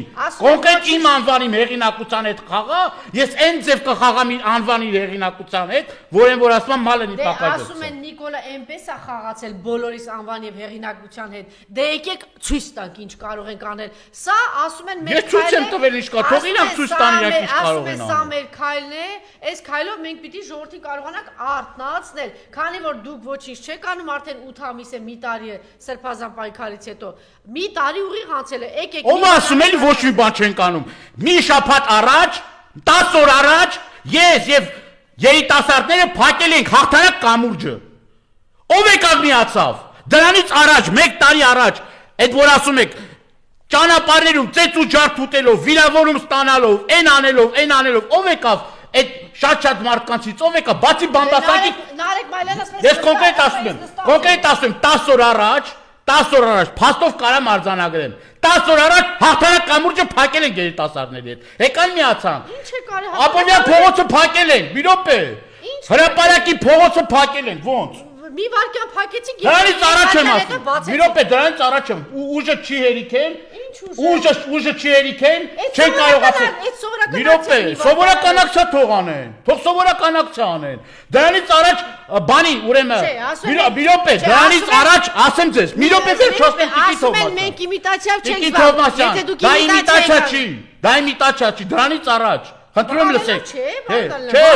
կոնկրետ իմ անվանի հեղինակության հետ խաղա, ես այն ձև կխաղամ իր անվանի հեղինակության հետ, որ ասում եմ մալենի տակայից։ Ասում են Նիկոլը այնպես է խաղացել բոլորիս անվան եւ հեղինակության հետ։ Դե եկեք ցույց տանք ինչ կարող ենք անել։ Սա ասում են մեր քայլը։ Ես ցույց եմ տվել ինչ կա, թող իրենք ցույց տան իրենք ինչ կարող են անել։ Սա մեր քայլն է, այս քայլով մենք պիտի ժողովրդին կարողանանք արթնացնել, քանի որ դուք ոչինչ չեք անում, արդեն 8 ամիս է, մի տարի է սրբազան պայքարից հետո։ Մի տարի ուղիղ անցել է, եկեք։ Ով ասում էլի ոչ մի բան չենք անում։ Մի շաբաթ առաջ, 10 օր առաջ ես եւ երիտասարդները փակել ենք հաղթանակ կամուրջը։ Ով եկավ միացավ։ Դրանից առաջ, 1 տարի առաջ, այդ որ ասում եք ճանապարհներում ծեծ ու ջարդ ուտելով, վիրավորում ստանալով, այն անելով, ով եկավ այդ շատ մարդկանցից, ով եկավ, բացի Բամբասակի։ Նարեկ Մայլյանս Ես կոնկրետ ասում եմ, 10 օր առաջ, փաստով կարամ արձանագրեմ։ 10 օր առաջ հաղթանակ կամուրջը փակել են երիտասարդների հետ։ Եկան միացան։ Ինչ է կարի Ապոլյան փողոցը փակել են, մի րոպե։ Հրապարակի փողոցը փակել են, ոնց։ Մի վարքյան փակեցիք։ Դրանից առաջ եմ ասում։ Մի րոպե, դրանից առաջ եմ։ Ուժը չի հերիքեն։ Ուժը չի հերիքեն։ Չեն կարող ասել։ Մի րոպե, սովորական ակցիա թող անեն։ Թող սովորական ակցիա անեն։ Դրանից առաջ բանի, ուրեմն։ Մի րոպե, դրանից առաջ ասեմ ձեզ։ Մի րոպե դեռ չոսնեմ Տիկի Թովմասյան։ Ասում են մենք իմիտացիա չենք զբաղվում։ Եթե դուք իմիտացիա չի։ Դա իմիտացիա չի, դրանից առաջ։ Խնդրում լսեք։ Չէ,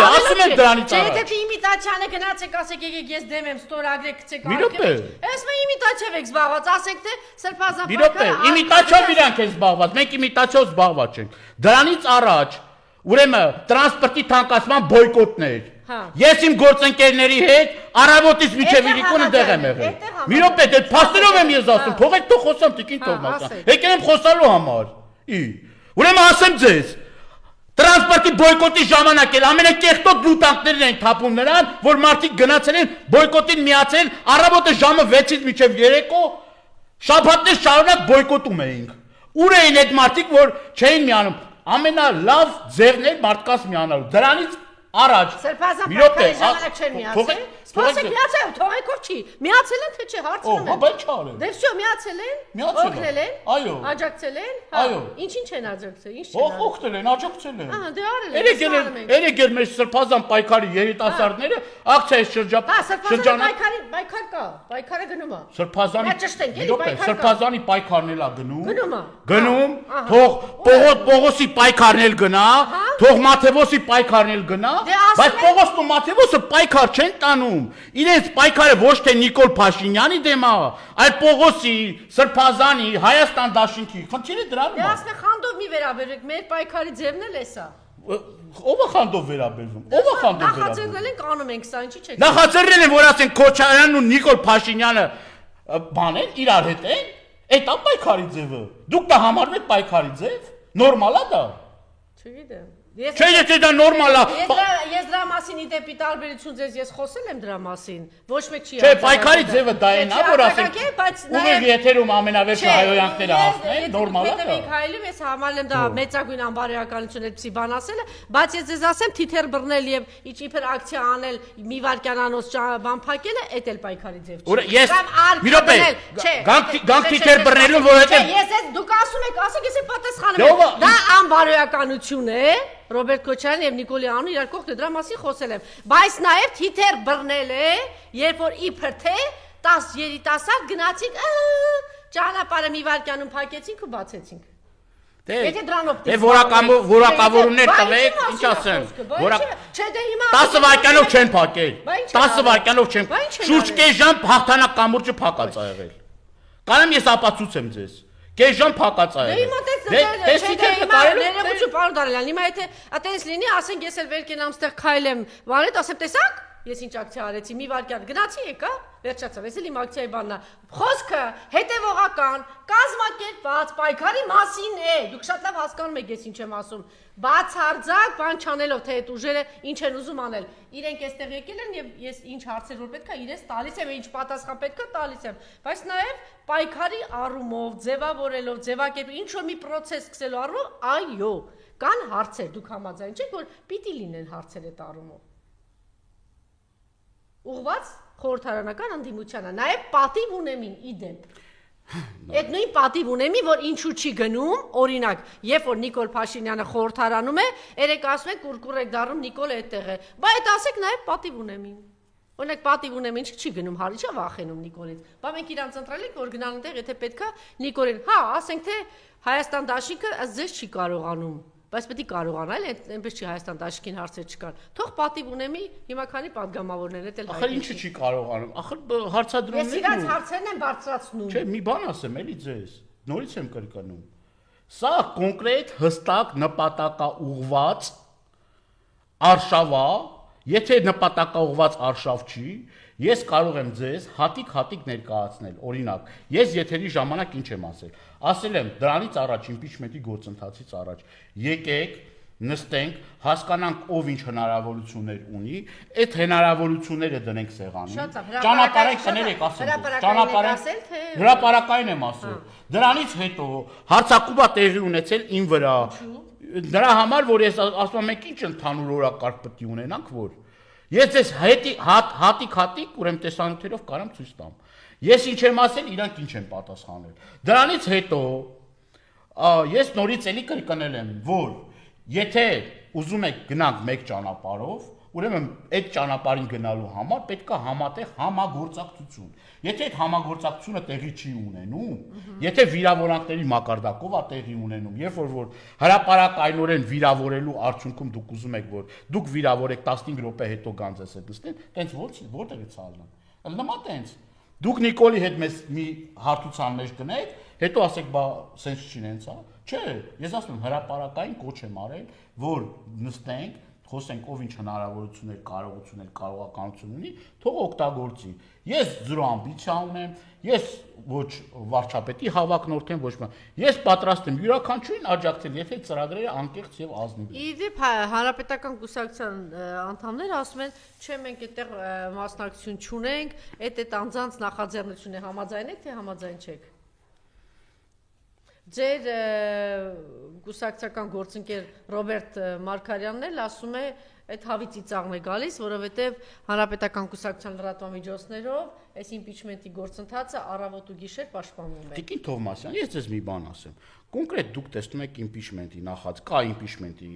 ասում եմ դրանից առաջ։ Չէ, եթե իմիտացիան է գնացեք, ասեք եկեք ես դեմ եմ, ստորագրեք, գցեք Մի րոպե։ Այսպես իմիտացիա եք զբաղված, ասեք թե սրբազան Մի րոպե, իմիտացիով իրանք են զբաղված, մենք իմիտացիով զբաղված չենք։ Դրանից առաջ, ուրեմն տրանսպորտի թանկացման բոյկոտներ։ Ես իմ գործընկերների հետ առավոտից մինչև իրիկունը դեղ եմ եղել։ Մի րոպե, դե փաստերով եմ ես ասում, թողեք թող խոսամ Տիկին Թովմասյան։ Եկել եմ խոսալու համար։ Ուրեմն ասեմ ձեզ Տրանսպորտի բոյկոտի ժամանակ էլ ամենակեղտոտ լուտանքներն են թափում նրան, որ մարդիկ գնացել են բոյկոտին միացել, առավոտը ժամը 6-ից մինչև 3 շաբաթներ շարունակ բոյկոտում էինք։ Ուր էին այդ մարդիկ, որ չէին միանում։ Ամենալավ ձևն էր մարդկանց միանալու։ Դրանից առաջ Սրբազան պայքարի ժամանակ չեն միացել։ Սպասեք, միացել, թողեքով չի։ Միացել են թե չէ, հարցնում եմ։ Բայց չարել։ Դե վсё, միացել են։ Օգնել են։ Այո։ Աջակցել են։ Այո։ Ինչ են աջակցել, ինչ չեն արել։ Օգնել են, աջակցել են։ Ահա, դե արել են։ Երեք մեր սրբազան պայքարի երիտասարդները ակցիայի շրջանը պայքար կա, պայքարը գնում է։ Սրբազանի պայքարն էլ է գնում։ Գնում է։ Թող Պողոսի պայքարն էլ գնա, թող Մաթեվոսի պայքարն էլ գնա, բայց Պողոսն ու Մաթեվոսը պայքար չեն տանում։ Իրենց պայքարը ոչ թե Նիկոլ Փաշինյանի դեմ է, այլ Պողոսի, Սրբազանի, Հայաստան դաշինքի։ Խնդիրը դրանում է։ Դե ասում խանդով մի վերաբերեք, մեր պայքարի ձևն էլ է սա։ Ո՞վ է խանդով վերաբերվում։ Ո՞վ է խանդով վերաբերվում։ Նախաձեռնել են կանում ենք սա, ինչի՞ չեք։ Նախաձեռնել են, որ ասեն Քոչարյանն ու Նիկոլ Փաշինյանը բան են, իրար հետ են։ Այդ է պայքարի ձևը։ Դուք դա համարում եք պայքարի ձև։ Նորմալ է դա։ Չգիտեմ։ Չէ, եթե դա նորմալ է։ Ես դրա մասին իդեպի տարբերություն ձեզ ես խոսել եմ դրա մասին։ Ոչ մեկ չի։ Չէ, պայքարի ձևը դա են, հա, որ ասենք։ Ուղիղ եթերում ամենավերջը հայոյանքները ասեն, նորմալ է դա։ Մենք հայլում ես համարել եմ դա մեծագույն անբարոյականություն այդպեսի բան ասելը, բայց ես ձեզ ասեմ թիթեր բռնել եւ իբր ակցիա անել, մի վարքյանանոց բան փակելը, այդ էլ պայքարի ձև չի։ Ես մի րոպե, գանք թիթեր բռնելու, որովհետեւ ես դուք ասում եք, ասեք ես պատասխանում եմ։ Դա անբարոյականություն է։ Ռոբերտ Քոչարյանն եւ Նիկոլի անունը իրար կողքն դրա մասին խոսել եմ, բայց նաեւ թիթեր բռնել է, երբ որ իբր թե 10 երիտասարդ գնացինք, ճանապարհը մի վարքյանում փակեցինք ու բացեցինք։ Եթե դրանով դե որակավորումներ տվեք, ինչ ասեմ։ Չէ, դե հիմա 10 վարքյանով չեն փակել։ 10 վարքյանով չեն։ Շուրջ կես ժամ հաղթանակ կամուրջը փակած ա եղել։ Կարամ ես ապացուցեմ ձեզ։ Կես ժամ փակած ա եղել։ Ներողություն, պարոն Դարելյան, հիմա եթե այտենց լինի, ասենք ես էլ վեր կենամ ստեղ քայլեմ, վարետ, ասեմ տեսակ, ես ինչ ակցիա արեցի, մի վարքյան գնացի եկա, վերջացավ, ես էլ իմ ակցիայի բանն է։ Խոսքը հետևողական, կազմակերպված, պայքարի մասին է։ Դուք շատ լավ հասկանում եք ես ինչ եմ ասում։ Բացարձակ բան չանելով, թե այդ ուժերը ինչ են ուզում անել։ Իրենք այստեղ եկել են եւ ես ինչ հարցեր որ պետքա իրենց տալիս եմ, ինչ պատասխան պետքա տալիս եմ։ Բայց նաեւ պայքարի առումով, ձևավորելով, ձևակերպ ինչ որ մի process սկսելու առումով, այո, կան հարցեր, դուք համաձայն չեք, որ պիտի լինեն հարցեր այդ առումով։ Ուղղված խորհրդարանական ընդդիմությանը, նաև պատիվ ունեմին իդեպ։ Այդ նույն պատիվ ունեմի, որ ինչու չի գնում, օրինակ, երբ որ Նիկոլ Փաշինյանը խորհրդարանում է, երեք ասում եք կուրկուր եք դառնում Նիկոլ այդտեղ է։ Բա այդ ասեք նաև պատիվ ունեմին։ Օրինակ պատիվ ունեմին չի գնում, հարի չէ վախենում Նիկոլից։ Բա մենք իրանց ընտրել ենք, որ գնան այնտեղ, եթե պետքա Նիկոլին, հա, ասենք թե Հայաստան դաշինքը ձեզ չի կարողանում։ Բայց պետք է կարողանալ, այնպես չի Հայաստան դաշինքին հարցեր չկան։ Թող պատիվ ունեմի, հիմա քանի падգամավորներ էլ հայտնի։ Ախր ինչու չի կարողանում։ Ախր հարցադրումներն ես իրանց հարցերն եմ բարձրացնում։ Չէ, մի բան ասեմ, էլի ձեզ։ Նորից եմ կրկնում։ Սա կոնկրետ հստակ նպատակաուղված արշավա, եթե նպատակաուղված արշավ չի, ես կարող եմ ձեզ հատիկ ներկայացնել։ Օրինակ, ես եթերի ժամանակ ինչ եմ ասել։ Ասել եմ դրանից առաջ impeachment-ի գործընթացից առաջ եկեք նստենք, հասկանանք ով ինչ հնարավորություններ ունի, այդ հնարավորությունները դնենք սեղանին։ Ճանապարհային կներեք ասել։ Հրապարակային եմ ասել։ Դրանից հետո հարցակումա տեղի ունեցել ին վրա։ Դրա համար որ ես ասում եմ մենք ինչ ընդհանուր օրակարգ պետք է ունենանք որ ես ես հատիկ ուրեմն տեսանյութերով կարամ ցույց տամ։ Ես ինչ եմ ասել, իրանք ինչ են պատասխանել։ Դրանից հետո ես նորից էլի կրկնել եմ, որ եթե ուզում եք գնանք մեկ ճանապարհով, ուրեմն այդ ճանապարհին գնալու համար պետք է համատեղ համագործակցություն։ Եթե այդ համագործակցությունը տեղի չի ունենում, եթե վիրավորանքների մակարդակով է տեղի ունենում, երբ որ հրապարակայնորեն վիրավորելու արդյունքում դուք ուզում եք որ դուք վիրավորեք 15 րոպե հետո գանձես այդ նստեն, տենց որտեղից ալնան։ Նման տենց Դուք Նիկոլի հետ մեզ մի հարթության մեջ գնեք, հետո ասեք, բա սենց չինենց, հա։ Չէ, ես ասում եմ հրապարակային կոչ եմ արել, որ նստենք, խոսենք ով ինչ հնարավորություններ, կարողություններ, կարողականություն ունի, թող օգտագործի։ Ես զրո ամբիցիա ունեմ, ես ոչ վարչապետի հավակնորդ եմ, ոչ մի։ Ես պատրաստ եմ յուրաքանչյուրին աջակցել, եթե ծրագրերը անկեղծ եւ ազնիվ են։ Իդեպ հանրապետական կուսակցության անդամները ասում են, չէ, մենք այդտեղ մասնակցություն չունենք, այդ անձանց նախաձեռնություն է, համաձայն եք թե համաձայն չեք։ Ձեր կուսակցական գործընկեր Ռոբերտ Մարգարյանն էլ ասում է, այդ հավից ծիծաղն է գալիս, որովհետև հանրապետական կուսակցության լրատվամիջոցներով այս impeachment-ի գործընթացը առավոտ ու գիշեր պաշտպանվում է։ Տիկին Թովմասյան, ես ձեզ մի բան ասեմ։ Կոնկրետ դուք տեսնում եք impeachment-ի կա impeachment-ի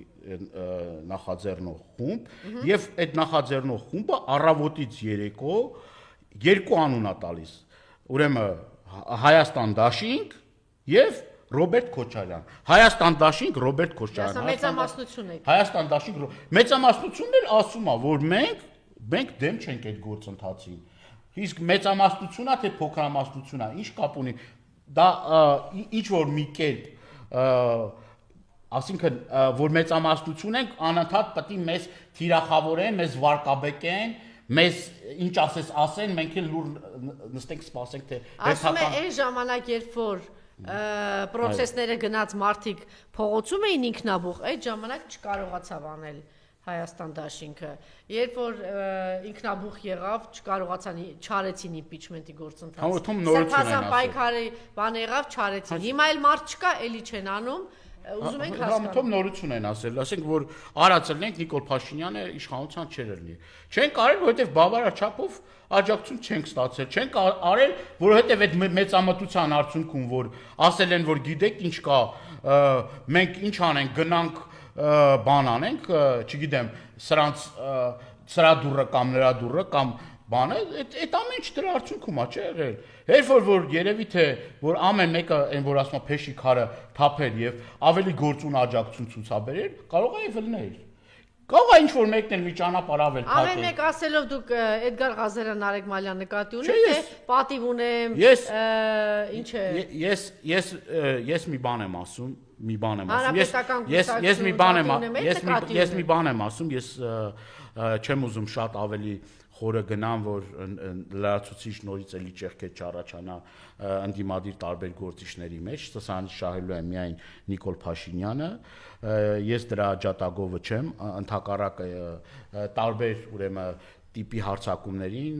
նախաձեռնող խումբ, եւ այդ նախաձեռնող խումբը առավոտից երեկո երկու անուն է տալիս։ Ուրեմն Հայաստան դաշինք եւ Ռոբերտ Քոչարյան, Հայաստան դաշինք Ռոբերտ Քոչարյան, մեծամասնություն է։ Հայաստան դաշինք մեծամասնությունն էլ ասում է, որ մենք դեմ չենք այդ գործընթացին։ Իսկ մեծամասնությունն է թե փոքրամասնությունն է, ինչ կապ ունի։ Դա ինչ որ մի կերպ, ասինքն որ մեծամասնություն ենք, անընդհատ պետք է մեզ թիրախավորեն, մեզ վարկաբեկեն, մեզ ինչ ասեն, մենք էլ լուր նստենք սպասենք թե ասում է այն ժամանակ, երբ որ պրոցեսները գնաց մարդիկ փողոցում էին ինքնաբուխ, այդ ժամանակ չկարողացավ անել Հայաստան դաշինքը, երբ որ ինքնաբուխ եղավ, չկարողացան չարեցին impeachment-ի գործընթացը։ Սրբազան պայքարի բան եղավ, չարեցին։ Հիմա էլ մարդ չկա, էլի չեն անում, ուզում ենք հասկանալ։ Համ նորություն են ասել, ասենք որ արածելնենք Նիկոլ Փաշինյանը իշխանության չէր լինի։ Չենք արել, որովհետև բավարար չափով աջակցություն չենք ստացել, չենք արել, որովհետև այդ մեծամտության արդյունքում որ ասել են, որ գիտեք ինչ կա, մենք ինչ անենք, գնանք բան անենք, չգիտեմ, սրանց սրա դուրը կամ նրա դուրը կամ բանը, այդ ամեն ինչ դրա արդյունքում է չէ եղել։ Երբ որ երևի թե որ ամեն մեկը այն որ ասում է փեշի քարը թափեր եւ ավելի գործուն աջակցություն ցուցաբերեր, կարող է ևլներ։ Կարող է ինչ-որ մեկն էլ մի ճանապարհ ավել փակել։ Ամեն մեկ ասելով դուք Էդգար Ղազարյան Նարեկ Մալյան նկատի ունեք, Չէ, թե պատիվ ունեմ, ինչ է։ Ես մի բան եմ ասում, Հանրապետական Ես մի բան եմ ասում, ես չեմ ուզում շատ ավելի խորը գնամ, որ լրացուցիչ նորից էլի ճեղքեր չառաջանա ընդդիմադիր տարբեր գործիչների մեջ, սա շահելու է միայն Նիկոլ Փաշինյանը, ես դրա աջակողը չեմ, ընդհակառակը տարբեր ուրեմն տիպի հարձակումներին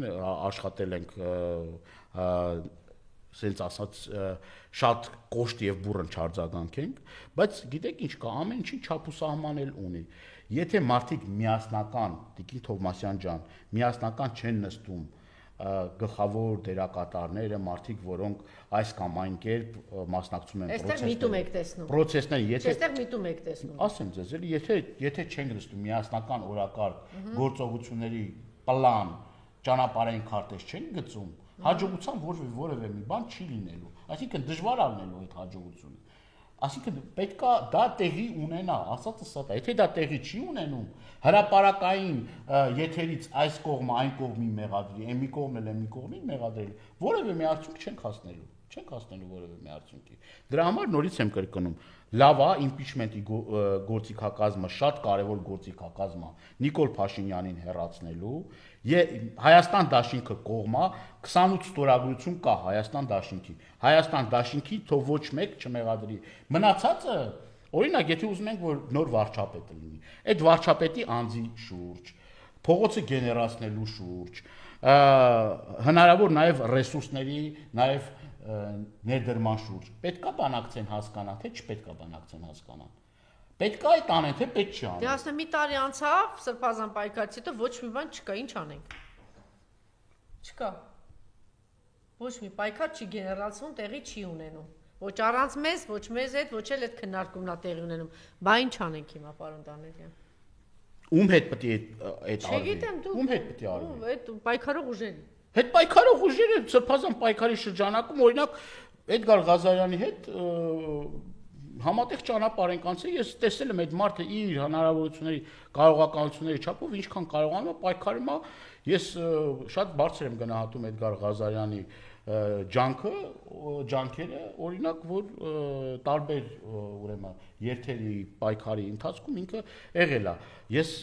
աշխատել ենք սենց ասած շատ կոշտ եւ բուրըն չարձագանք ենք, բայց գիտեք ինչ կա, ամեն ինչի չափուսահման էլ ունի։ Եթե մարդիկ միասնական, Տիկին Թովմասյան ջան, միասնական չեն նստում գլխավոր դերակատարները, մարդիկ, որոնք այս կամ այն կերպ մասնակցում են պրոցեսներին, այստեղ միտում եք տեսնում։ Ասեմ ձեզ, էլի եթե չեն նստում միասնական օրակարգ գործողությունների պլան, ճանապարհային քարտեզ չեն գծում, հաջողության որևէ մի բան չի լինելու, այսինքն դժվար ալնելու այդ հաջողությունը։ Այսինքն պետքա դա տեղի ունենա, ասածը սա է, եթե դա տեղի չի ունենում, հրապարակային եթերից այս կողմը այն կողմի մեղադրի, այն մի կողմն էլ այն մի կողմին մեղադրել, որևէ մի արդյունք չենք հասնելու որևէ մի արդյունքի։ Դրա համար նորից եմ կրկնում, լավ է իմպիչմենտի գործիքակազմը շատ կարևոր գործիքակազմ է Նիկոլ Փաշինյանին հեռացնելու, Հայաստան դաշինքը կողմա 28 ստորագրություն կա Հայաստան դաշինքի։ Հայաստան դաշինքի թող ոչ մեկ չմեղադրի։ Մնացածը, օրինակ, եթե ուզում ենք, որ նոր վարչապետ լինի, այդ վարչապետի անձի շուրջ, փողոցը գեներացնելու շուրջ, հնարավոր նաև ռեսուրսների, նաև ներդրման շուրջ, պետքա բանակցեն հասկանան, թե չպետքա բանակցեն հասկանան։ Պետք է այդ անեն, թե պետք չի անեն։ Դե ասեմ մի տարի անցավ, սրբազան պայքարից հետո ոչ մի բան չկա, ինչ անենք։ Չկա։ Ոչ մի պայքար չի գեներացվում, տեղի չի ունենում։ Ոչ առանց մեզ, ոչ մեզ հետ, ոչ էլ այդ քննարկումն է տեղի ունենում։ Բա ինչ անենք հիմա, պարոն Դանելյան։ Ում հետ պետք է այդ արվի։ Չգիտեմ, դու։ Ում հետ պետք է արվի։ Այդ պայքարող ուժերի։ Հետ պայքարող ուժերը սրբազան պայքարի շրջանակում օրինակ Էդգար Ղազարյանի հետ համատեղ ճանապարհ ենք անցել, ես տեսել եմ այդ մարդը իր հնարավորությունների, կարողականությունների չափով ինչքան կարողանում է պայքարում է, ես շատ բարձր եմ գնահատում Էդգար Ղազարյանի ջանքերը, օրինակ, որ տարբեր ուրեմն երթերի պայքարի ընթացքում ինքը եղել է։ Ես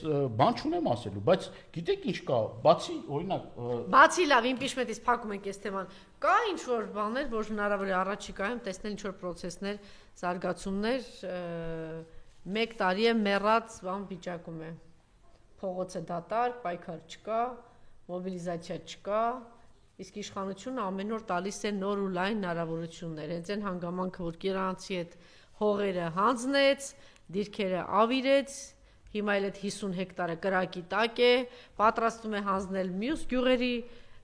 բան չունեմ ասելու, բայց գիտեք ինչ կա, բացի օրինակ Բացի լավ իմպիչմենտից փակում ենք այս թեման, կա ինչ որ բաներ, որ հնարավոր է առաջիկայում տեսնել ինչ որ պրոցեսներ, զարգացումներ, 1 տարի է մեռած բան վիճակում է։ Փողոցը դատարկ, պայքար չկա, մոբիլիզացիա չկա, իսկ իշխանությունը ամեն օր տալիս է նոր ու լայն հնարավորություններ։ Հենց այն հանգամանքը, որ Կիրանցի այդ հողերը հանձնեց, դիրքերը ավիրեց, հիմա էլ այդ 50 հեկտարը կրակի տակ է, պատրաստում է հանձնել մյուս գյուղերի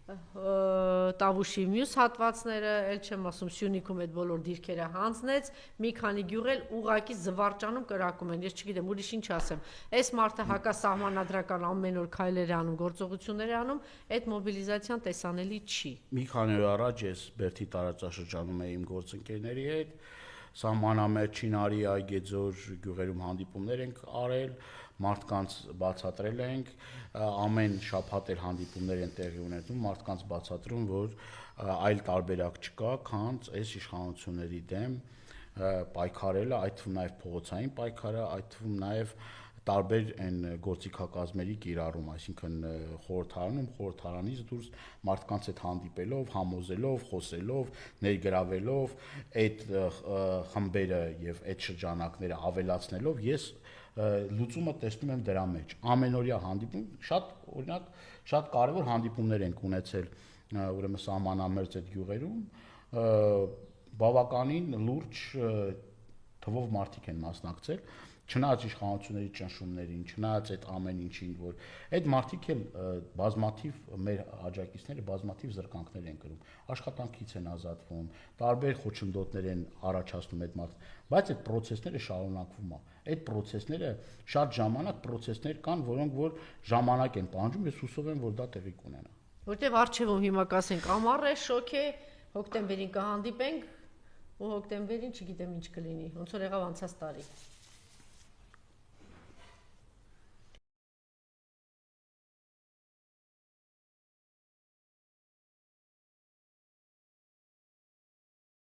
Տավուշի մյուս հատվածները, էլ չեմ ասում Սյունիքում այդ բոլոր դիրքերը հանձնեց, մի քանի գյուղ էլ ուղակի զվարճանում կրակում են, ես չգիտեմ, ուրիշ ինչ ասեմ։ Այս մարդը հակասահմանադրական ամեն օր քայլեր է անում, գործողություններ է անում, այդ մոբիլիզացիան տեսանելի չի։ Մի քանի օր առաջ ես Բերդի տարածաշրջանում էի իմ գործընկերների հետ, սահմանամերձ Չինարի Այգեձոր գյուղերում հանդիպումներ ենք արել, մարդկանց բացատրել ենք, ամեն շաբաթ էլ հանդիպումներ են տեղի ունենում, մարդկանց բացատրում, որ այլ տարբերակ չկա, քան այս իշխանությունների դեմ պայքարելը, այդ թվում նաև փողոցային պայքարը, այդ թվում նաև տարբեր այն գործիքակազմերի կիրառում, այսինքն խորհրդարանից դուրս մարդկանց հետ հանդիպելով, համոզելով, խոսելով, ներգրավելով, այդ խմբերը եւ այդ շրջանակները ավելացնելով, ես լուծումը տեսնում եմ դրա մեջ։ Ամենօրյա հանդիպում, շատ օրինակ, շատ կարևոր հանդիպումներ ենք ունեցել, ուրեմն սահմանամերձ այդ գյուղերում, բավականին լուրջ թվով մարդիկ են մասնակցել, չնայած իշխանությունների ճնշումներին, չնայած այդ ամեն ինչին, որ այդ մարդիկ էլ բազմաթիվ մեր աջակիցները բազմաթիվ զրկանքներ են կրում, աշխատանքից են ազատվում, տարբեր խոչընդոտներ են առաջացնում այդ մարդը, բայց այդ process-ները շարունակվում է։ Այդ process-ները շատ ժամանակ process-ներ կան, որոնք որ ժամանակ են պահանջում, ես հուսով եմ, որ դա տեղի կունենա։ Որտեւ արժևում հիմա կասենք ամառ է, շոկ է, հոկտեմբերին կհանդիպենք ու հոկտեմբերին չգիտեմ ինչ կլինի, ոնց որ եղավ անցած տարի։